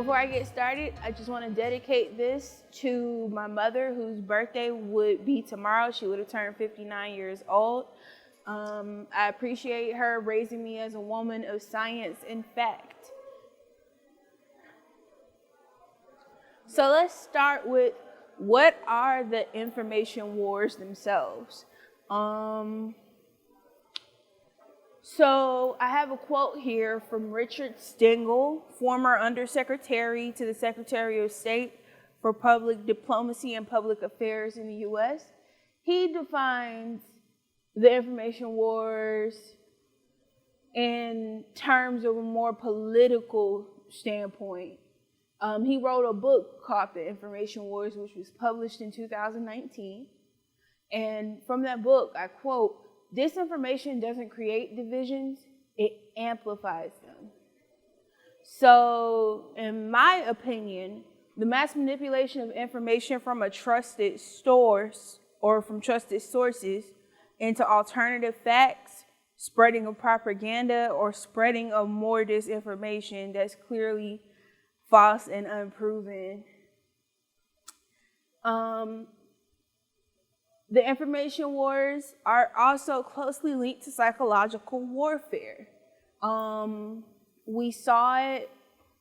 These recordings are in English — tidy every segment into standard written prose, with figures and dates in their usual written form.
Before I get started, I just want to dedicate this to my mother, whose birthday would be tomorrow. She would have turned 59 years old. I appreciate her raising me as a woman of science and fact. So let's start with, what are the information wars themselves? So I have a quote here from Richard Stengel, former Undersecretary to the Secretary of State for Public Diplomacy and Public Affairs in the U.S. He defines the information wars in terms of a more political standpoint. He wrote a book called The Information Wars, which was published in 2019. And from that book, I quote, "Disinformation doesn't create divisions, it amplifies them." So, in my opinion, the mass manipulation of information from a trusted source or from trusted sources into alternative facts, spreading of propaganda, or spreading of more disinformation that's clearly false and unproven. The information wars are also closely linked to psychological warfare. We saw it,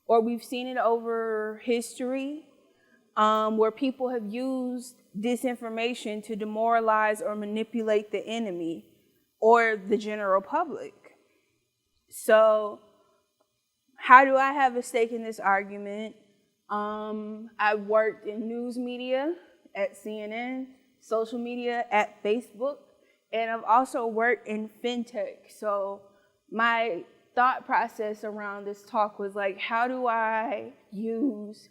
or we've seen it over history, where people have used disinformation to demoralize or manipulate the enemy or the general public. So, how do I have a stake in this argument? I've worked in news media at CNN, social media at Facebook, and I've also worked in fintech. So my thought process around this talk was like, how do I use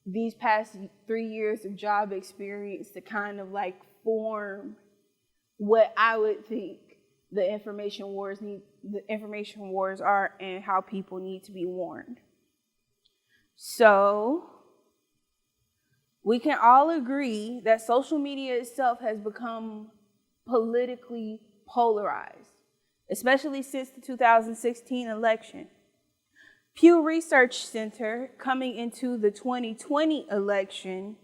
these past 3 years of job experience to kind of like form what I would think the information wars are and how people need to be warned. So we can all agree that social media itself has become politically polarized, especially since the 2016 election. Pew Research Center, coming into the 2020 election,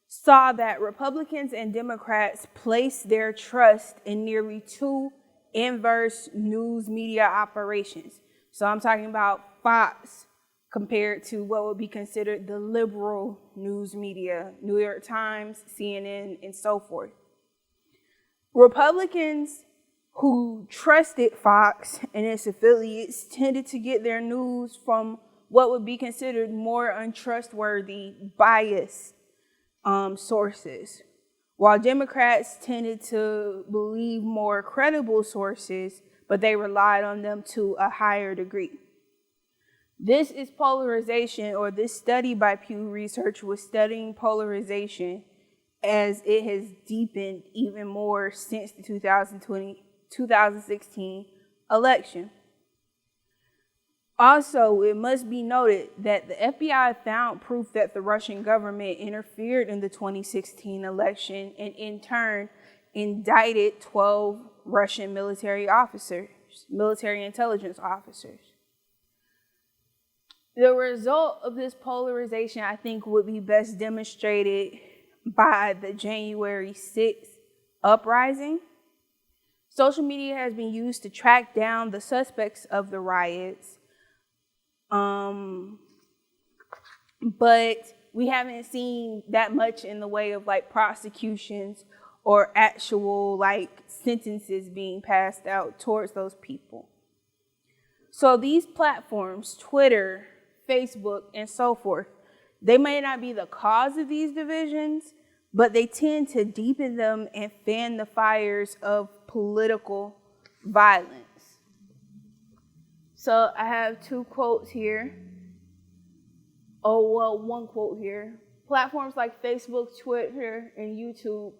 saw that Republicans and Democrats placed their trust in nearly two inverse news media operations. So I'm talking about Fox compared to what would be considered the liberal news media, New York Times, CNN, and so forth. Republicans who trusted Fox and its affiliates tended to get their news from what would be considered more untrustworthy, biased sources, while Democrats tended to believe more credible sources, but they relied on them to a higher degree. This is polarization, or this study by Pew Research was studying polarization as it has deepened even more since the 2016 election. Also, it must be noted that the FBI found proof that the Russian government interfered in the 2016 election and in turn indicted 12 Russian military intelligence officers. The result of this polarization, I think, would be best demonstrated by the January 6th uprising. Social media has been used to track down the suspects of the riots, but we haven't seen that much in the way of like prosecutions or actual like sentences being passed out towards those people. So these platforms, Twitter, Facebook, and so forth, they may not be the cause of these divisions, but they tend to deepen them and fan the fires of political violence. So I have two quotes here. One quote here. Platforms like Facebook, Twitter, and YouTube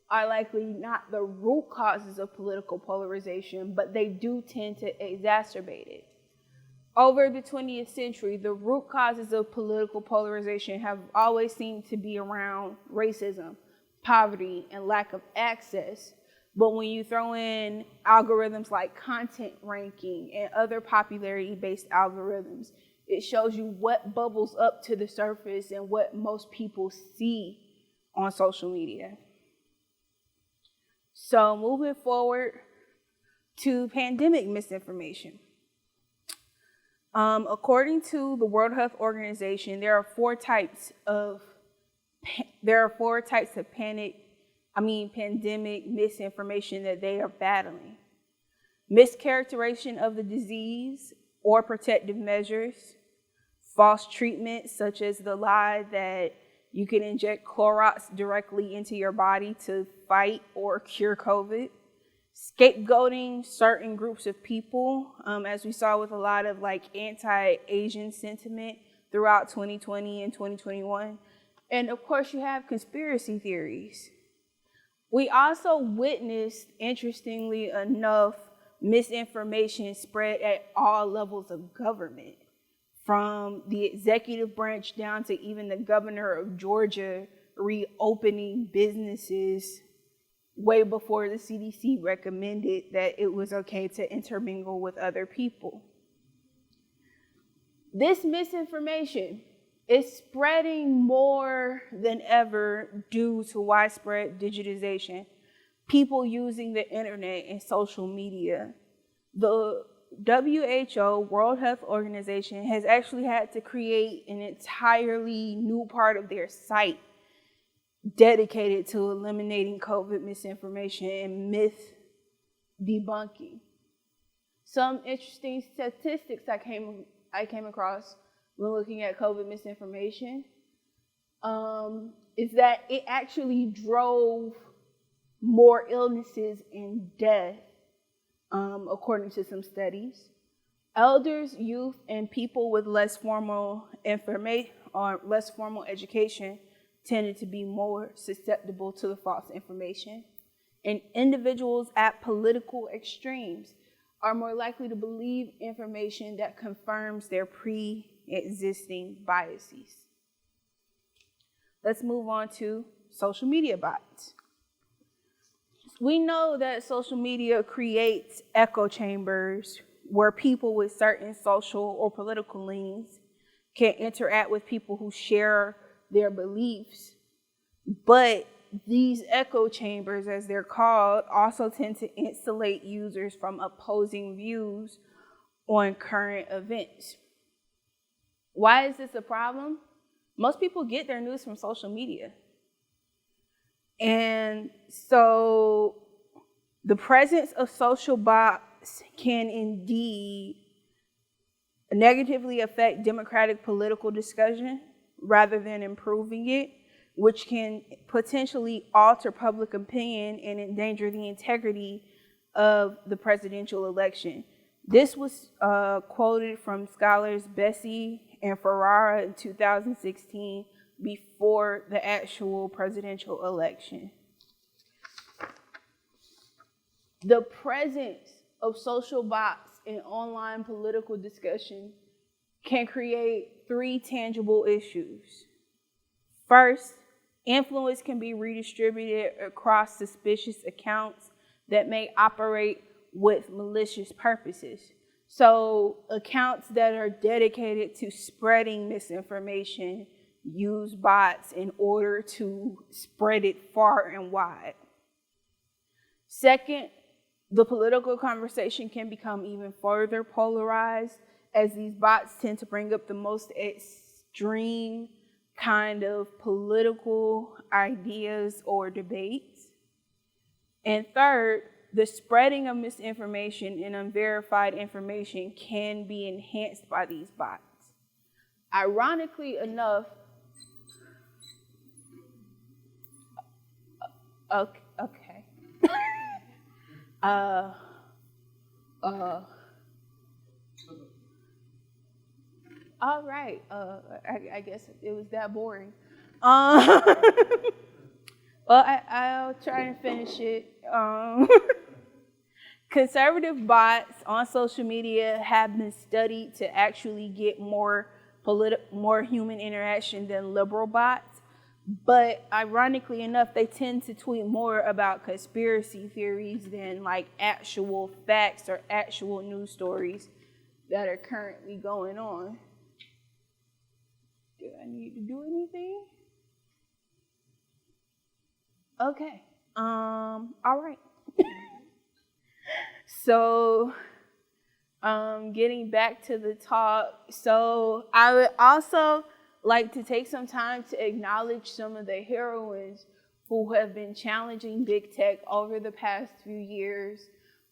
are likely not the root causes of political polarization, but they do tend to exacerbate it. Over the 20th century, the root causes of political polarization have always seemed to be around racism, poverty, and lack of access. But when you throw in algorithms like content ranking and other popularity-based algorithms, It shows you what bubbles up to the surface and what most people see on social media. So moving forward to pandemic misinformation. According to the World Health Organization, there are four types of pandemic misinformation that they are battling. Mischaracterization of the disease or protective measures, false treatment, such as the lie that you can inject Clorox directly into your body to fight or cure COVID, scapegoating certain groups of people, as we saw with a lot of anti-Asian sentiment throughout 2020 and 2021. And of course, you have conspiracy theories. We also witnessed, interestingly enough, misinformation spread at all levels of government, from the executive branch down to even the governor of Georgia reopening businesses way before the CDC recommended that it was okay to intermingle with other people. This misinformation is spreading more than ever due to widespread digitization, people using the internet and social media. The WHO, World Health Organization, has actually had to create an entirely new part of their site dedicated to eliminating COVID misinformation and myth debunking. Some interesting statistics I came across when looking at COVID misinformation is that it actually drove more illnesses and death, according to some studies. Elders, youth, and people with less formal information or less formal education tended to be more susceptible to the false information. And individuals at political extremes are more likely to believe information that confirms their pre-existing biases. Let's move on to social media bots. We know that social media creates echo chambers where people with certain social or political leanings can interact with people who share their beliefs. But these echo chambers, as they're called, also tend to insulate users from opposing views on current events. Why is this a problem? Most people get their news from social media. And so the presence of social bots can indeed negatively affect democratic political discussion rather than improving it, which can potentially alter public opinion and endanger the integrity of the presidential election. This was quoted from scholars Bessie and Ferrara in 2016 before the actual presidential election. The presence of social bots in online political discussion can create three tangible issues. First, influence can be redistributed across suspicious accounts that may operate with malicious purposes. So accounts that are dedicated to spreading misinformation use bots in order to spread it far and wide. Second, the political conversation can become even further polarized, as these bots tend to bring up the most extreme kind of political ideas or debates. And third, the spreading of misinformation and unverified information can be enhanced by these bots. Ironically enough, okay. All right. I guess it was that boring. Well, I'll try and finish it. Conservative bots on social media have been studied to actually get more human interaction than liberal bots. But ironically enough, they tend to tweet more about conspiracy theories than actual facts or actual news stories that are currently going on. Do I need to do anything? Okay. All right. So, getting back to the talk. So, I would also like to take some time to acknowledge some of the heroines who have been challenging big tech over the past few years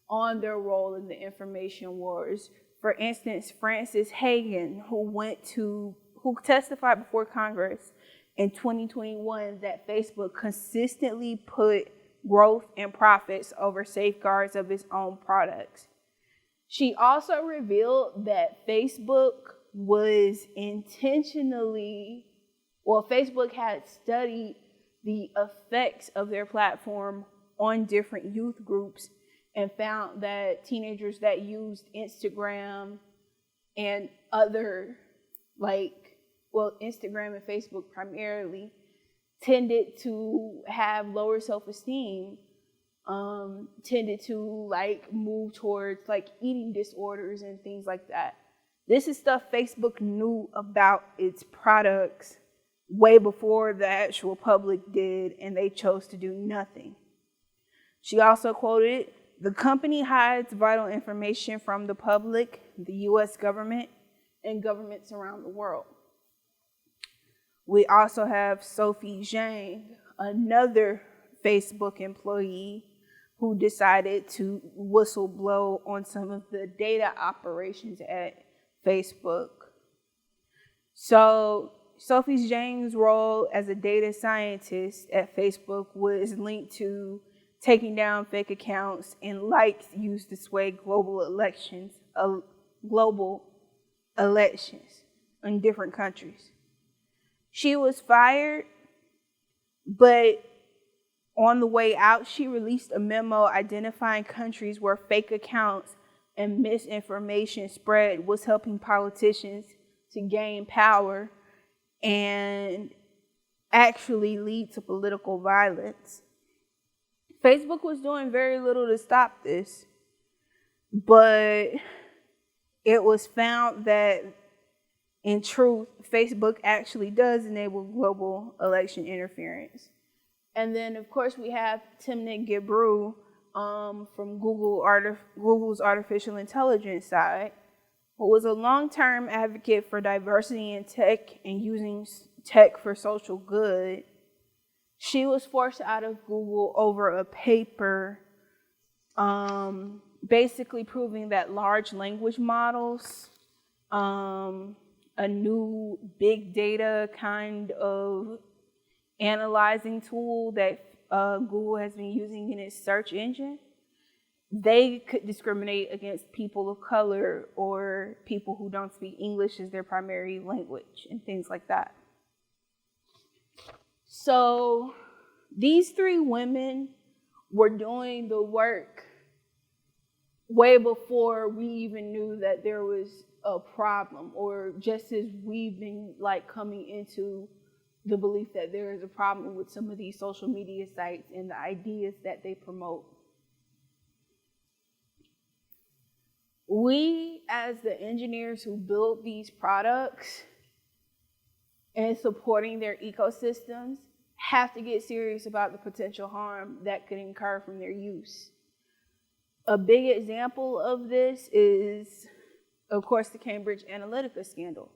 on their role in the information wars. For instance, Frances Higgin, who testified before Congress in 2021 that Facebook consistently put growth and profits over safeguards of its own products. She also revealed that Facebook had studied the effects of their platform on different youth groups and found that teenagers that used Instagram and Instagram and Facebook primarily, tended to have lower self-esteem, tended to move towards eating disorders and things like that. This is stuff Facebook knew about its products way before the actual public did, and they chose to do nothing. She also quoted, "The company hides vital information from the public, the US government, and governments around the world." We also have Sophie Zhang, another Facebook employee who decided to whistleblow on some of the data operations at Facebook. So Sophie Zhang's role as a data scientist at Facebook was linked to taking down fake accounts and likes used to sway global elections in different countries. She was fired, but on the way out, she released a memo identifying countries where fake accounts and misinformation spread was helping politicians to gain power and actually lead to political violence. Facebook was doing very little to stop this, but it was found that in truth, Facebook actually does enable global election interference. And then, of course, we have Timnit Gebru from Google's artificial intelligence side, who was a long-term advocate for diversity in tech and using tech for social good. She was forced out of Google over a paper basically proving that large language models, a new big data kind of analyzing tool that Google has been using in its search engine, they could discriminate against people of color or people who don't speak English as their primary language and things like that. So these three women were doing the work way before we even knew that there was a problem, or just as we've been coming into the belief that there is a problem with some of these social media sites and the ideas that they promote. We, as the engineers who build these products and supporting their ecosystems, have to get serious about the potential harm that could incur from their use. A big example of this is, of course, the Cambridge Analytica scandal.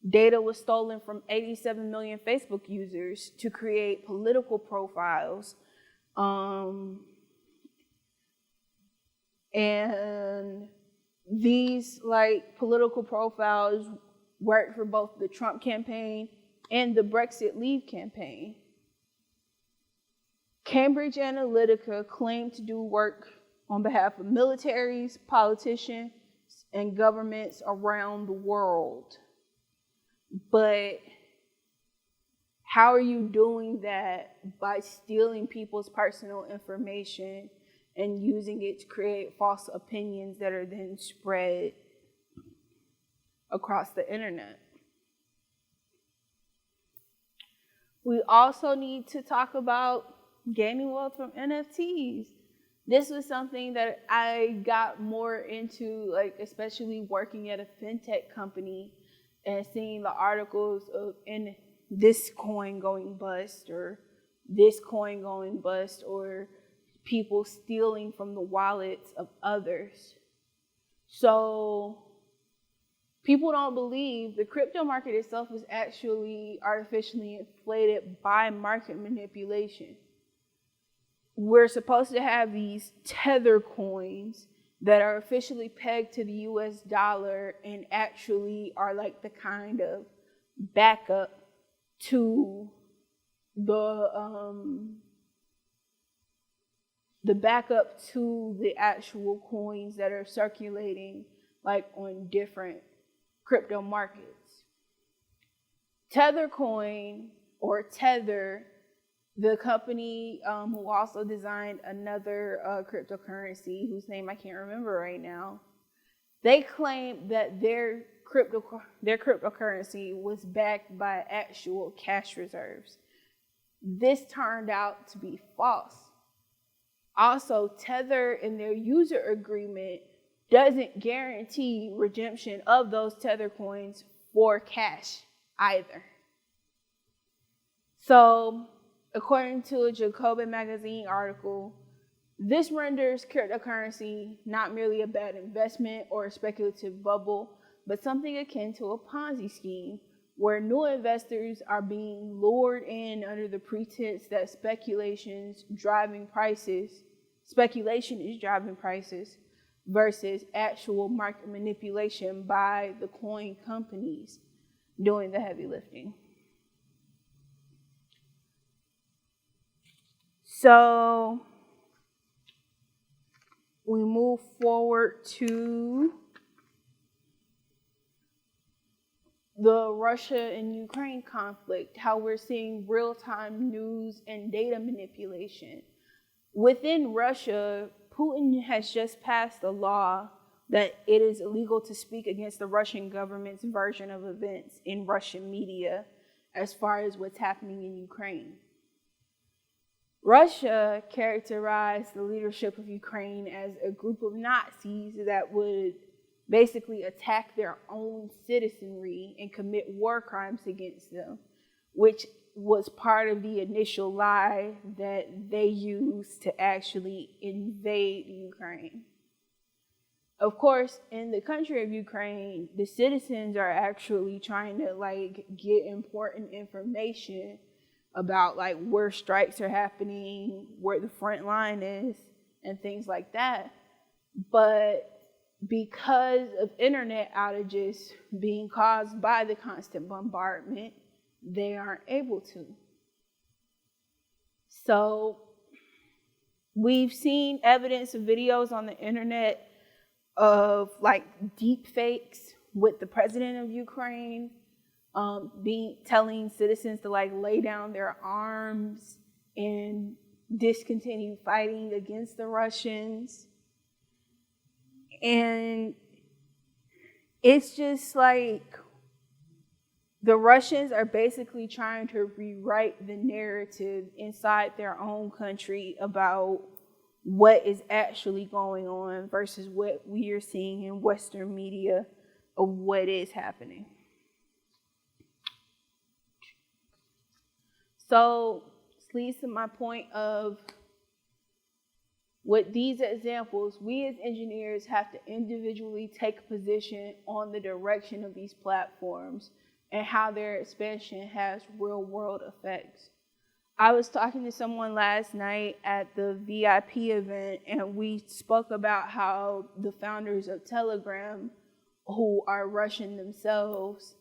Data was stolen from 87 million Facebook users to create political profiles. And these political profiles worked for both the Trump campaign and the Brexit Leave campaign. Cambridge Analytica claimed to do work on behalf of militaries, politicians, and governments around the world. But how are you doing that by stealing people's personal information and using it to create false opinions that are then spread across the internet? We also need to talk about gaining wealth from NFTs. This was something that I got more into, especially working at a fintech company and seeing the articles of in this coin going bust or this coin going bust or people stealing from the wallets of others. So people don't believe the crypto market itself is actually artificially inflated by market manipulation. We're supposed to have these tether coins that are officially pegged to the US dollar and actually are like the kind of backup to the actual coins that are circulating like on different crypto markets. Tether coin or Tether, the company who also designed another cryptocurrency whose name I can't remember right now, they claimed that their cryptocurrency was backed by actual cash reserves. This turned out to be false. Also, Tether in their user agreement doesn't guarantee redemption of those Tether coins for cash either. So, according to a Jacobin magazine article, this renders cryptocurrency not merely a bad investment or a speculative bubble, but something akin to a Ponzi scheme where new investors are being lured in under the pretense that speculation is driving prices versus actual market manipulation by the coin companies doing the heavy lifting. So we move forward to the Russia and Ukraine conflict, how we're seeing real-time news and data manipulation. Within Russia, Putin has just passed a law that it is illegal to speak against the Russian government's version of events in Russian media as far as what's happening in Ukraine. Russia characterized the leadership of Ukraine as a group of Nazis that would basically attack their own citizenry and commit war crimes against them, which was part of the initial lie that they used to actually invade Ukraine. Of course, in the country of Ukraine, the citizens are actually trying to get important information about where strikes are happening, where the front line is, and things like that. But because of internet outages being caused by the constant bombardment, they aren't able to. So we've seen evidence of videos on the internet of deep fakes with the president of Ukraine telling citizens to lay down their arms and discontinue fighting against the Russians. And it's just the Russians are basically trying to rewrite the narrative inside their own country about what is actually going on versus what we are seeing in Western media of what is happening. So this leads to my point of, with these examples, we as engineers have to individually take a position on the direction of these platforms and how their expansion has real-world effects. I was talking to someone last night at the VIP event, and we spoke about how the founders of Telegram, who are Russian themselves,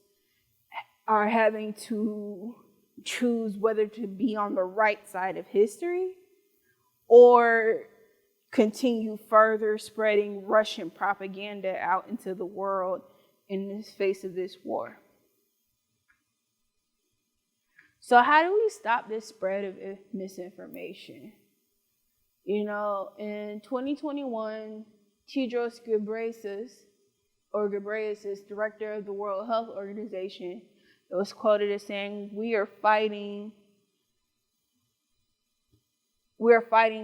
are having to choose whether to be on the right side of history or continue further spreading Russian propaganda out into the world in the face of this war. So how do we stop this spread of misinformation? In 2021, Tedros Ghebreyesus, director of the World Health Organization, was quoted as saying, we are fighting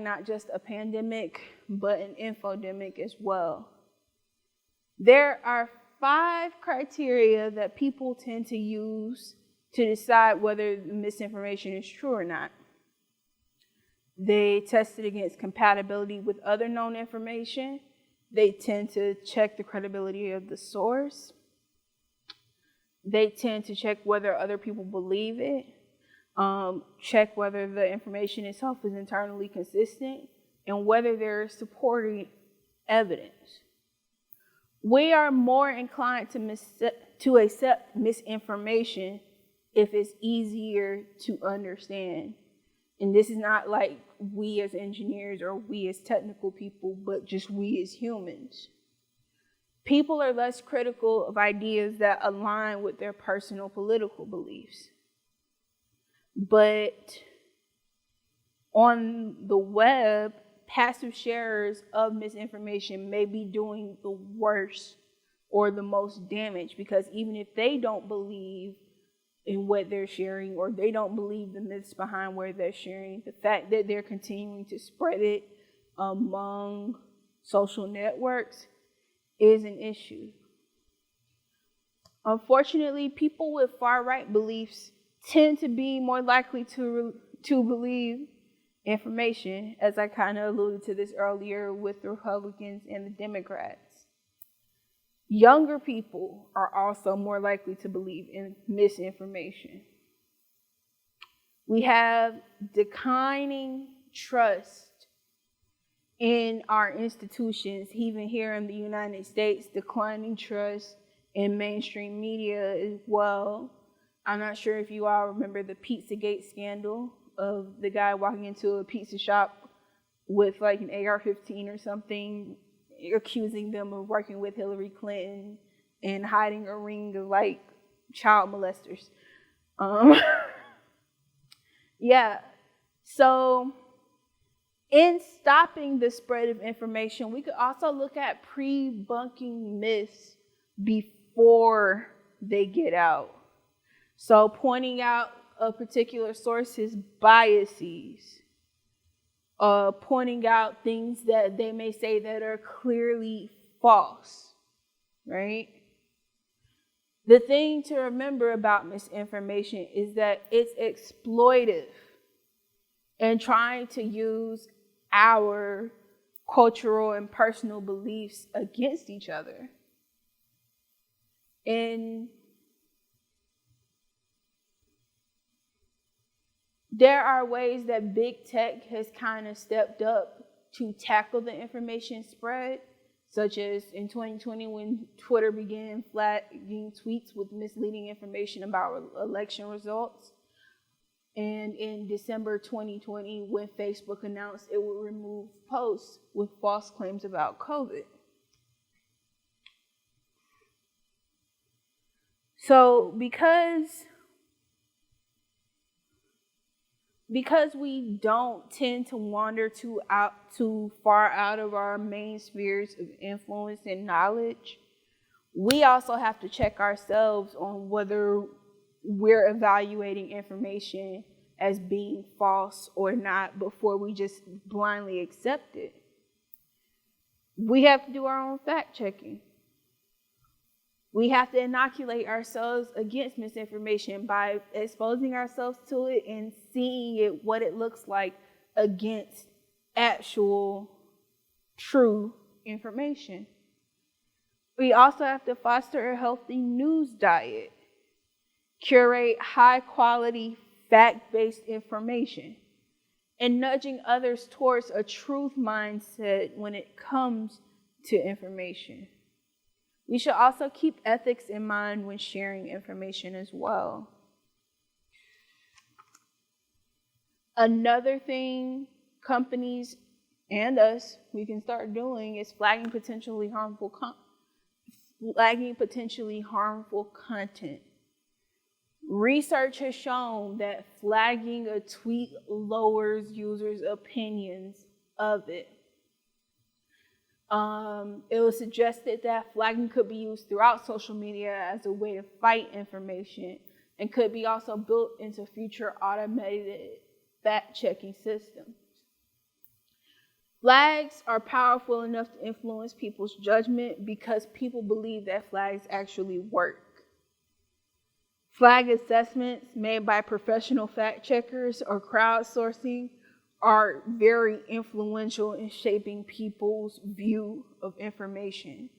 not just a pandemic, but an infodemic as well. There are 5 criteria that people tend to use to decide whether misinformation is true or not. They test it against compatibility with other known information. They tend to check the credibility of the source. They tend to check whether other people believe it. Check whether the information itself is internally consistent and whether there is supporting evidence. We are more inclined to accept misinformation if it's easier to understand. And this is not like we as engineers or we as technical people, but just we as humans. People are less critical of ideas that align with their personal political beliefs. But on the web, passive sharers of misinformation may be doing the worst or the most damage, because even if they don't believe in what they're sharing, or they don't believe the myths behind where they're sharing, the fact that they're continuing to spread it among social networks is an issue. Unfortunately, people with far-right beliefs tend to be more likely to believe information, as I kind of alluded to this earlier with the Republicans and the Democrats. Younger people are also more likely to believe in misinformation. We have declining trust in our institutions, even here in the United States, declining trust in mainstream media as well. I'm not sure if you all remember the Pizzagate scandal of the guy walking into a pizza shop with like an AR-15 or something, accusing them of working with Hillary Clinton and hiding a ring of like child molesters. Yeah, so in stopping the spread of information, we could also look at prebunking myths before they get out. So pointing out a particular source's biases, pointing out things that they may say that are clearly false, right? The thing to remember about misinformation is that it's exploitive and trying to use our cultural and personal beliefs against each other. And there are ways that big tech has kind of stepped up to tackle the information spread, such as in 2020 when Twitter began flagging tweets with misleading information about election results, and in December 2020 when Facebook announced it would remove posts with false claims about COVID. So because we don't tend to wander too far out of our main spheres of influence and knowledge, we also have to check ourselves on whether we're evaluating information as being false or not before we just blindly accept it. We have to do our own fact checking. We have to inoculate ourselves against misinformation by exposing ourselves to it and seeing it, what it looks like against actual true information. We also have to foster a healthy news diet, curate high quality fact-based information, and nudging others towards a truth mindset when it comes to information. We should also keep ethics in mind when sharing information as well. Another thing companies and us, we can start doing is flagging potentially harmful content. Research has shown that flagging a tweet lowers users' opinions of it. It was suggested that flagging could be used throughout social media as a way to fight information and could be also built into future automated fact-checking systems. Flags are powerful enough to influence people's judgment because people believe that flags actually work. Flag assessments made by professional fact checkers or crowdsourcing are very influential in shaping people's view of information.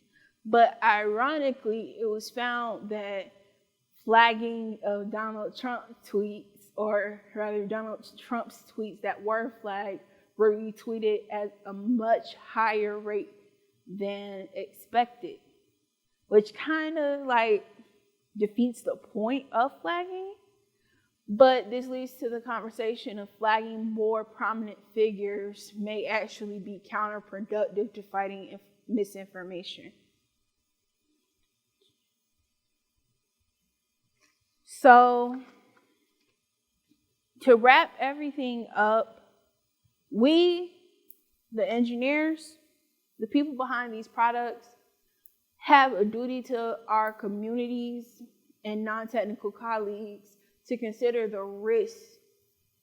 But ironically, it was found that flagging of Donald Trump tweets, or rather Donald Trump's tweets that were flagged, were retweeted at a much higher rate than expected, which kind of like defeats the point of flagging. But this leads to the conversation of flagging more prominent figures may actually be counterproductive to fighting misinformation. So, to wrap everything up, we, the engineers, the people behind these products, have a duty to our communities and non-technical colleagues to consider the risks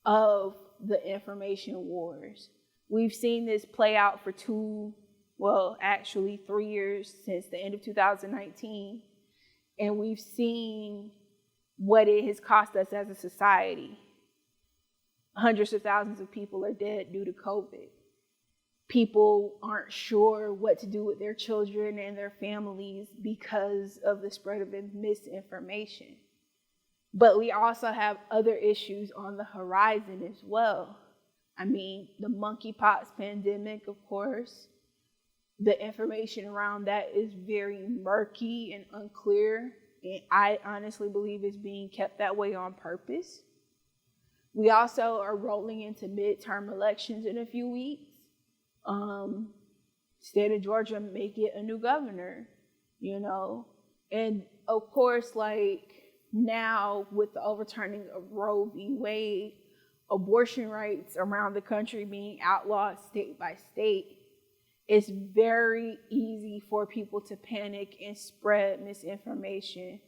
of the information wars. We've seen this play out for 3 years since the end of 2019, and we've seen what it has cost us as a society. Hundreds of thousands of people are dead due to COVID. People aren't sure what to do with their children and their families because of the spread of misinformation. But we also have other issues on the horizon as well. I mean, the monkeypox pandemic, of course. The information around that is very murky and unclear, and I honestly believe it's being kept that way on purpose. We also are rolling into midterm elections in a few weeks. State of Georgia may get a new governor, and of course, like now with the overturning of Roe v. Wade, abortion rights around the country being outlawed state by state, it's very easy for people to panic and spread misinformation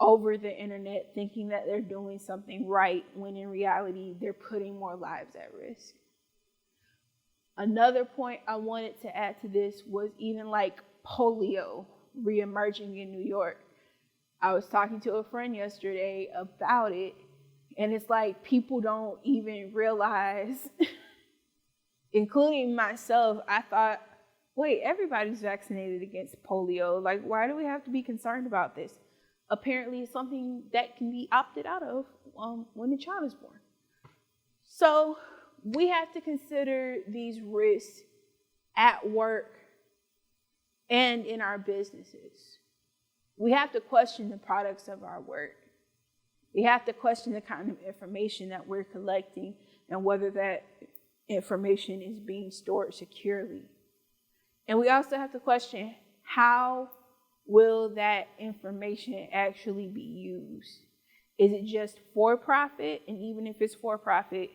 over the internet, thinking that they're doing something right when in reality they're putting more lives at risk. Another point I wanted to add to this was even like polio reemerging in New York. I was talking to a friend yesterday about it, and it's like people don't even realize, including myself, I thought, wait, everybody's vaccinated against polio. Like, why do we have to be concerned about this? Apparently, it's something that can be opted out of when the child is born. So we have to consider these risks at work and in our businesses. We have to question the products of our work. We have to question the kind of information that we're collecting and whether that information is being stored securely. And we also have to question, how will that information actually be used? Is it just for profit? And even if it's for profit,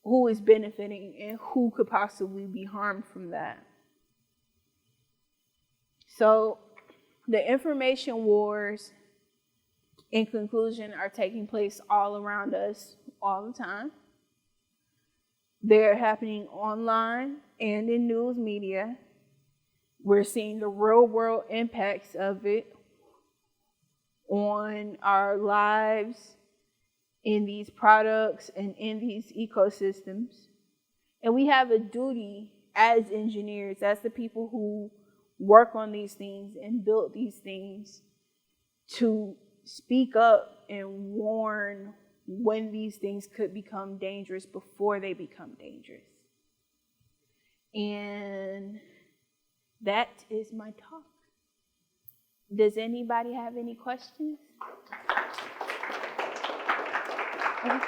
who is benefiting and who could possibly be harmed from that? So the information wars, in conclusion, are taking place all around us all the time. They're happening online and in news media. We're seeing the real world impacts of it on our lives, in these products, and in these ecosystems. And we have a duty as engineers, as the people who work on these things and build these things, to speak up and warn when these things could become dangerous before they become dangerous. And that is my talk. Does anybody have any questions? Okay.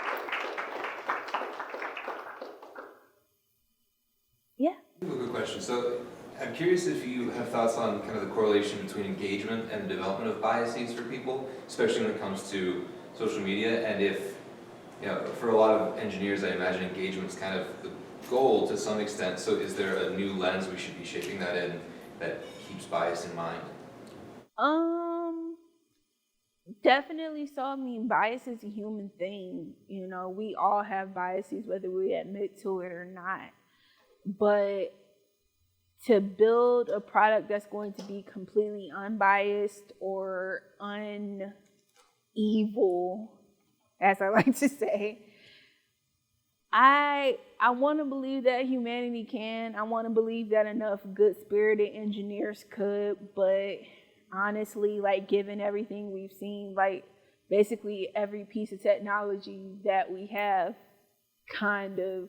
Yeah. I have a good question. So I'm curious if you have thoughts on kind of the correlation between engagement and development of biases for people, especially when it comes to social media, and if, for a lot of engineers, I imagine engagement is kind of the goal to some extent. So is there a new lens we should be shaping that in that keeps bias in mind? Definitely so. I mean, bias is a human thing. We all have biases, whether we admit to it or not. But to build a product that's going to be completely unbiased or unevil, as I like to say, I want to believe that humanity can. I want to believe that enough good-spirited engineers could, but honestly, like, given everything we've seen, like, basically every piece of technology that we have kind of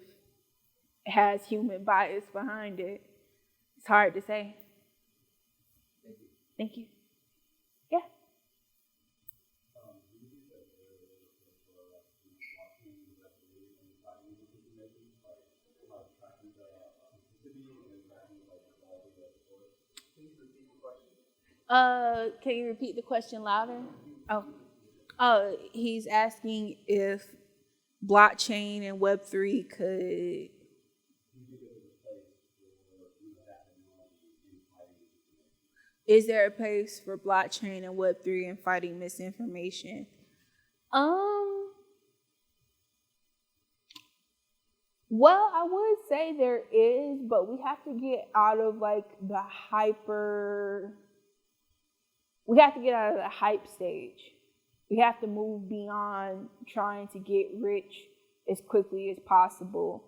has human bias behind it. It's hard to say. Thank you. Yeah. Can you repeat the question louder? Oh, he's asking if blockchain and Web3 could. Is there a place for blockchain and Web3 in fighting misinformation? Well, I would say there is, but we have to get out of like the hype stage. We have to move beyond trying to get rich as quickly as possible.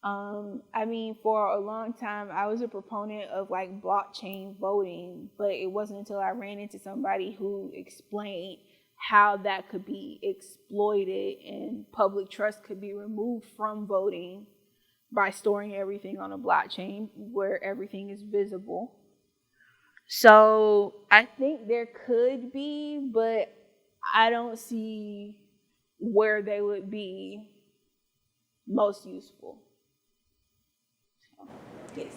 I mean, for a long time, I was a proponent of like blockchain voting, but it wasn't until I ran into somebody who explained how that could be exploited and public trust could be removed from voting by storing everything on a blockchain where everything is visible. So I think there could be, but I don't see where they would be most useful. Yes.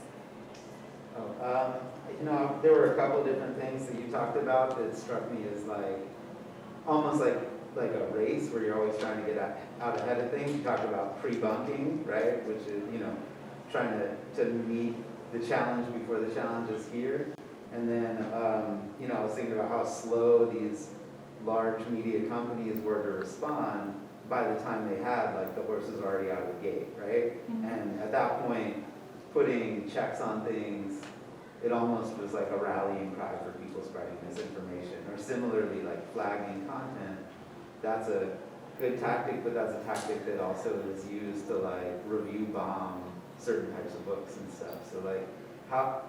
There were a couple different things that you talked about that struck me as like almost like a race where you're always trying to get out ahead of things. You talked about prebunking, right? Which is, trying to meet the challenge before the challenge is here. And then, I was thinking about how slow these large media companies were to respond by the time they had, like, the horses already out of the gate, right? Mm-hmm. And at that point, putting checks on things, it almost was like a rallying cry for people spreading misinformation. Or similarly, like flagging content, that's a good tactic, but that's a tactic that also is used to like review bomb certain types of books and stuff. So like, how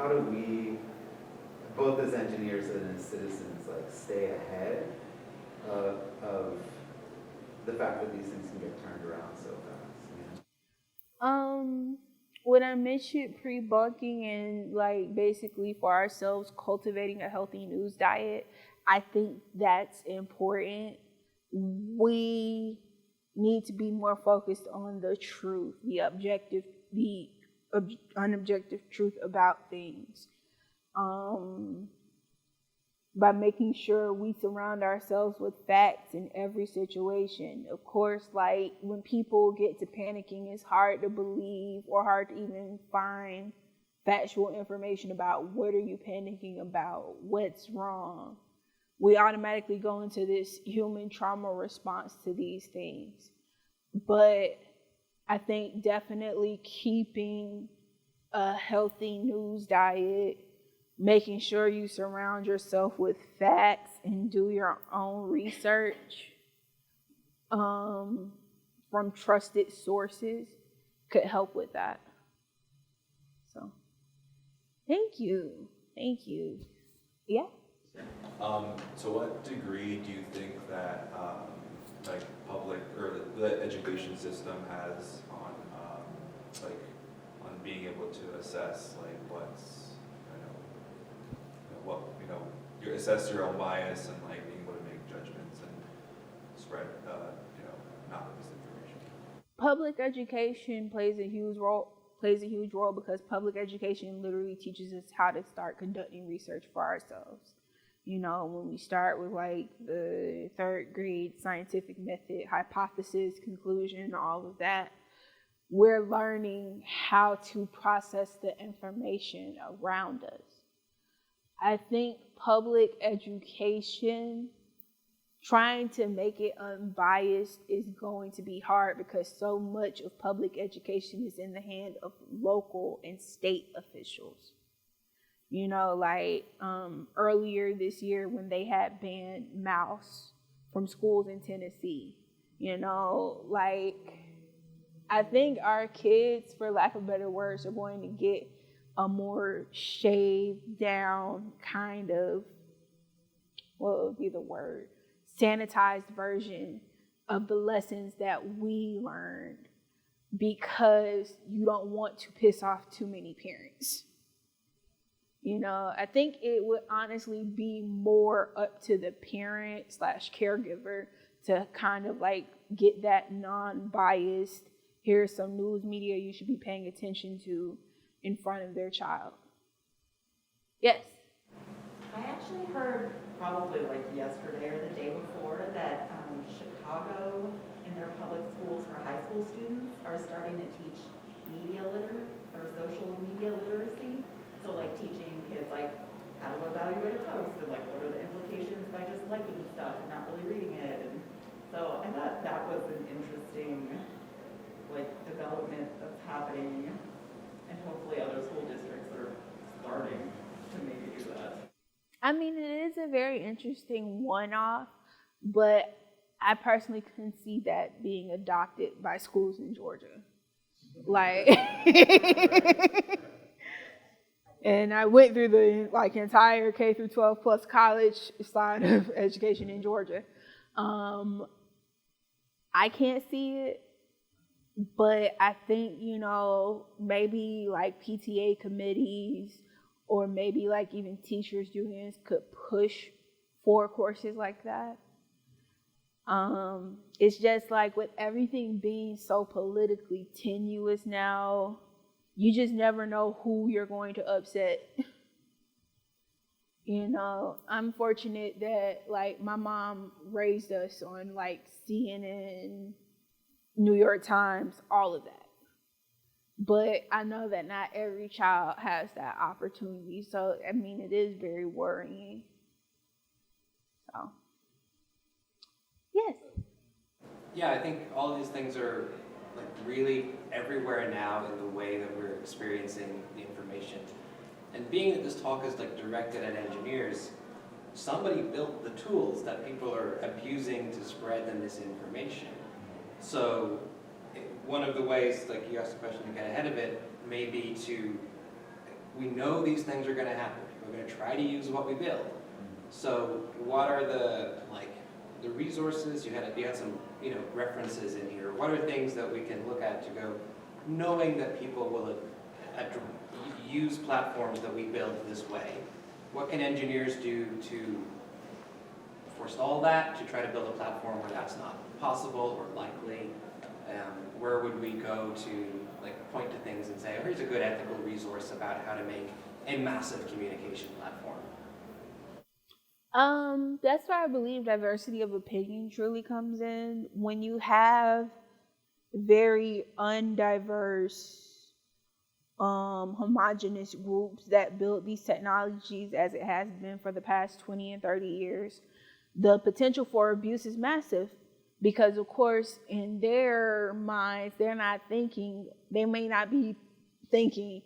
do we, both as engineers and as citizens, like stay ahead of the fact that these things can get turned around so fast? When I mentioned prebunking and like basically for ourselves cultivating a healthy news diet, I think that's important. We need to be more focused on the truth, the unobjective truth about things. By making sure we surround ourselves with facts in every situation. Of course, like when people get to panicking, it's hard to believe or hard to even find factual information about what are you panicking about, what's wrong. We automatically go into this human trauma response to these things. But I think definitely keeping a healthy news diet, making sure you surround yourself with facts and do your own research from trusted sources could help with that. So, thank you. Yeah? To what degree do you think that like public or the education system has on on being able to assess like what's you assess your own bias and like being able to make judgments and spread not misinformation? Public education plays a huge role because public education literally teaches us how to start conducting research for ourselves. When we start with like the 3rd grade scientific method, hypothesis, conclusion, all of that, we're learning how to process the information around us. I think public education trying to make it unbiased is going to be hard because so much of public education is in the hand of local and state officials. You know, like earlier this year when they had banned mouse from schools in Tennessee, you know, like I think our kids, for lack of better words, are going to get a more shaved down kind of, what would be the word? Sanitized version of the lessons that we learned because you don't want to piss off too many parents. You know, I think it would honestly be more up to the parent / caregiver to kind of like get that non-biased, here's some news media you should be paying attention to in front of their child. Yes? I actually heard probably like yesterday or the day before that Chicago in their public schools for high school students are starting to teach media social media literacy. So like teaching kids like how to evaluate a post and like what are the implications by just liking stuff and not really reading it. And so I thought that was an interesting like development that's happening, and hopefully other school districts are starting to maybe do that. I mean, it is a very interesting one-off, but I personally couldn't see that being adopted by schools in Georgia. Like, and I went through the like entire K through 12 plus college side of education in Georgia. I can't see it, but I think, you know, maybe like PTA committees or maybe like even teachers unions could push for courses like that. It's just like with everything being so politically tenuous now, you just never know who you're going to upset. You know, I'm fortunate that like my mom raised us on like CNN, New York Times, all of that. But I know that not every child has that opportunity. So, I mean, it is very worrying. So, yes. Yeah, I think all of these things are like really everywhere now in the way that we're experiencing the information. And being that this talk is like directed at engineers, somebody built the tools that people are abusing to spread the misinformation. So one of the ways, like you asked the question to get ahead of it, may be to, we know these things are going to happen. We're going to try to use what we build. So what are the resources? You had some references in here. What are things that we can look at to go, knowing that people will use platforms that we build this way? What can engineers do to forestall that, to try to build a platform where that's not possible or likely? Where would we go to like point to things and say, oh, here's a good ethical resource about how to make a massive communication platform? That's where I believe diversity of opinion truly comes in. When you have very undiverse, homogenous groups that build these technologies as it has been for the past 20 and 30 years, the potential for abuse is massive. Because, of course, in their minds, they may not be thinking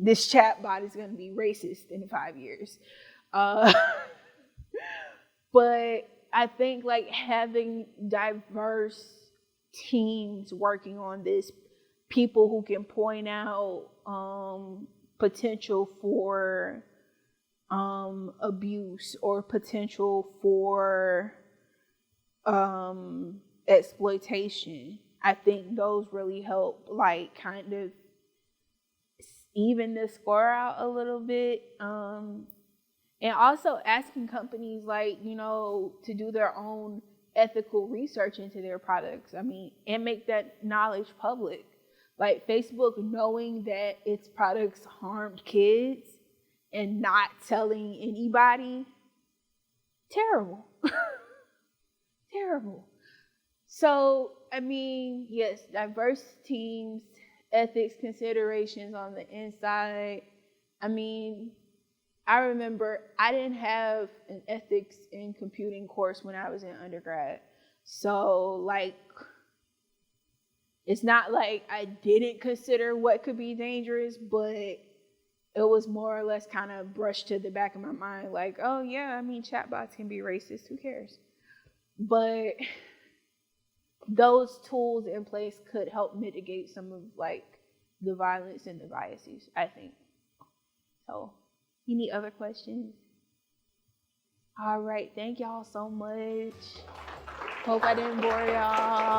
this chatbot is going to be racist in 5 years. But I think like having diverse teams working on this, people who can point out potential for abuse or potential for exploitation, I think those really help like kind of even the score out a little bit. And also asking companies like, to do their own ethical research into their products. I mean, and make that knowledge public. Like Facebook knowing that its products harmed kids and not telling anybody, terrible. Terrible. So, I mean, yes, diverse teams, ethics considerations on the inside. I mean, I remember I didn't have an ethics in computing course when I was in undergrad. So, like, it's not like I didn't consider what could be dangerous, but it was more or less kind of brushed to the back of my mind. Like, oh, yeah, I mean, chatbots can be racist. Who cares? But those tools in place could help mitigate some of, like, the violence and the biases, I think. So, any other questions? All right, thank y'all so much. Hope I didn't bore y'all.